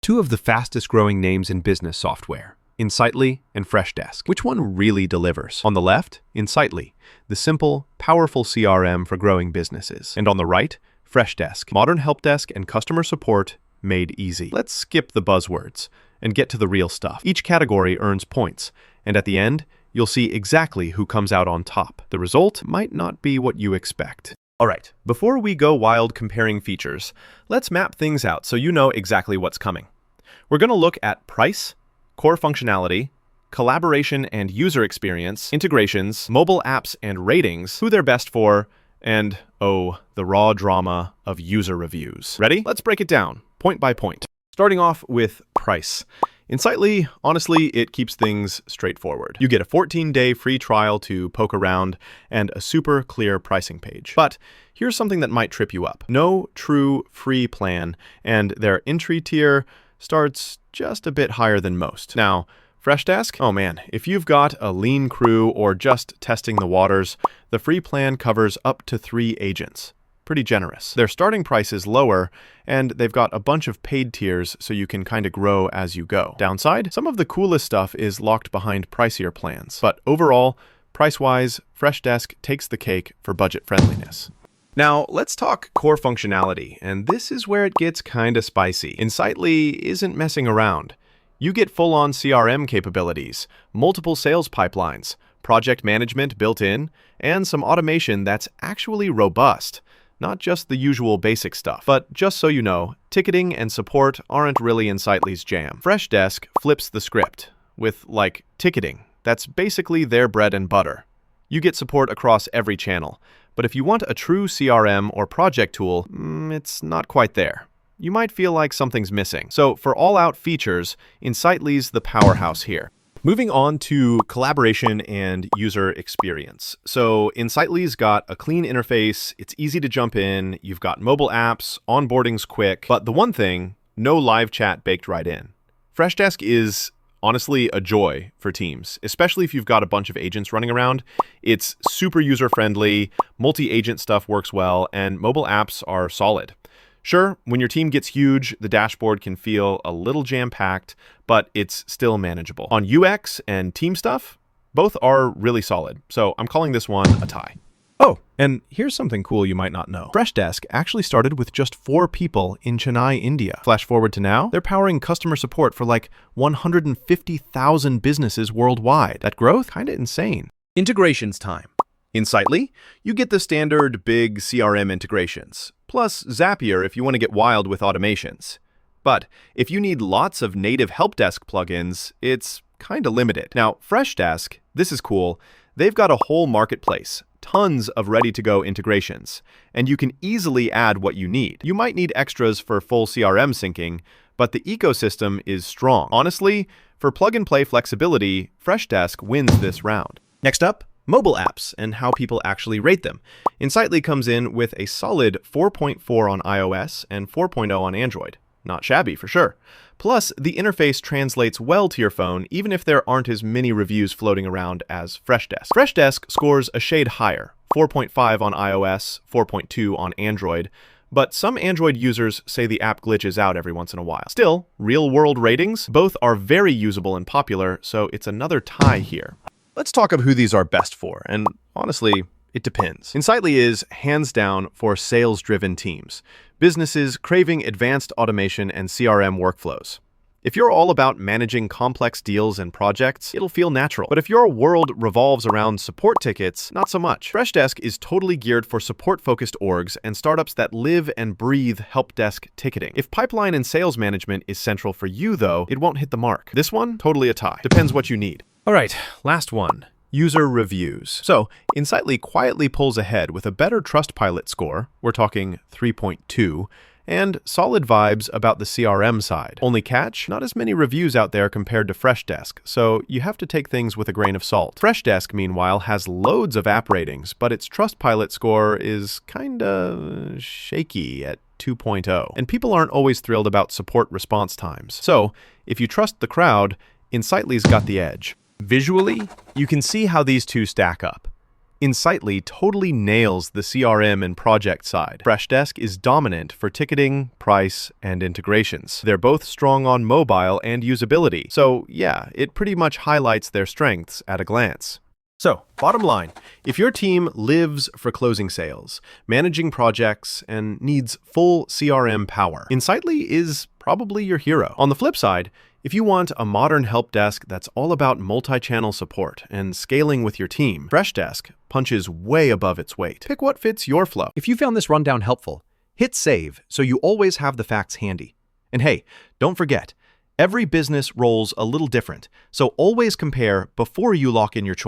Two of the fastest growing names in business software, Insightly and Freshdesk. Which one really delivers? On the left, Insightly, the simple, powerful CRM for growing businesses. And on the right, Freshdesk, modern help desk and customer support made easy. Let's skip the buzzwords and get to the real stuff. Each category earns points, and at the end, you'll see exactly who comes out on top. The result might not be what you expect. All right, before we go wild comparing features, let's map things out so you know exactly what's coming. We're going to look at price, core functionality, collaboration and user experience, integrations, mobile apps and ratings, who they're best for, and, oh, the raw drama of user reviews. Ready? Let's break it down, point by point. Starting off with price. Insightly, honestly, it keeps things straightforward. You get a 14-day free trial to poke around and a super clear pricing page. But here's something that might trip you up. No true free plan, and their entry tier starts just a bit higher than most. Now, Freshdesk? Oh man, if you've got a lean crew or just testing the waters, the free plan covers up to 3 agents. Pretty generous. Their starting price is lower, and they've got a bunch of paid tiers so you can kind of grow as you go. Downside? Some of the coolest stuff is locked behind pricier plans. But overall, price-wise, Freshdesk takes the cake for budget friendliness. Now, let's talk core functionality, and this is where it gets kinda spicy. Insightly isn't messing around. You get full-on CRM capabilities, multiple sales pipelines, project management built in, and some automation that's actually robust. Not just the usual basic stuff. But just so you know, ticketing and support aren't really Insightly's jam. Freshdesk flips the script with, like, ticketing. That's basically their bread and butter. You get support across every channel. But if you want a true CRM or project tool, it's not quite there. You might feel like something's missing. So for all-out features, Insightly's the powerhouse here. Moving on to collaboration and user experience. So Insightly's got a clean interface, it's easy to jump in, you've got mobile apps, onboarding's quick, but the one thing, no live chat baked right in. Freshdesk is honestly a joy for teams, especially if you've got a bunch of agents running around. It's super user-friendly, multi-agent stuff works well, and mobile apps are solid. Sure, when your team gets huge, the dashboard can feel a little jam-packed, but it's still manageable. On UX and team stuff, both are really solid, so I'm calling this one a tie. Oh, and here's something cool you might not know. Freshdesk actually started with just 4 people in Chennai, India. Flash forward to now, they're powering customer support for like 150,000 businesses worldwide. That growth? Kinda insane. Integrations time. Insightly, you get the standard big CRM integrations, plus Zapier if you want to get wild with automations. But if you need lots of native help desk plugins, it's kind of limited. Now, Freshdesk, this is cool. They've got a whole marketplace, tons of ready-to-go integrations, and you can easily add what you need. You might need extras for full CRM syncing, but the ecosystem is strong. Honestly, for plug-and-play flexibility, Freshdesk wins this round. Next up, mobile apps and how people actually rate them. Insightly comes in with a solid 4.4 on iOS and 4.0 on Android. Not shabby for sure. Plus, the interface translates well to your phone even if there aren't as many reviews floating around as Freshdesk. Freshdesk scores a shade higher, 4.5 on iOS, 4.2 on Android, but some Android users say the app glitches out every once in a while. Still, real-world ratings, both are very usable and popular, so it's another tie here. Let's talk of who these are best for, and honestly, it depends. Insightly is hands down for sales-driven teams, businesses craving advanced automation and CRM workflows. If you're all about managing complex deals and projects, it'll feel natural. But if your world revolves around support tickets, not so much. Freshdesk is totally geared for support-focused orgs and startups that live and breathe help desk ticketing. If pipeline and sales management is central for you, though, it won't hit the mark. This one, totally a tie. Depends what you need. All right, last one. User reviews. So, Insightly quietly pulls ahead with a better Trustpilot score, we're talking 3.2, and solid vibes about the CRM side. Only catch, not as many reviews out there compared to Freshdesk, so you have to take things with a grain of salt. Freshdesk, meanwhile, has loads of app ratings, but its Trustpilot score is kinda shaky at 2.0, and people aren't always thrilled about support response times. So, if you trust the crowd, Insightly's got the edge. Visually, you can see how these two stack up. Insightly totally nails the CRM and project side. Freshdesk is dominant for ticketing, price, and integrations. They're both strong on mobile and usability. So yeah, it pretty much highlights their strengths at a glance. So, bottom line, if your team lives for closing sales, managing projects, and needs full CRM power, Insightly is probably your hero. On the flip side, if you want a modern help desk that's all about multi-channel support and scaling with your team, Freshdesk punches way above its weight. Pick what fits your flow. If you found this rundown helpful, hit save so you always have the facts handy. And hey, don't forget, every business rolls a little different, so always compare before you lock in your choice.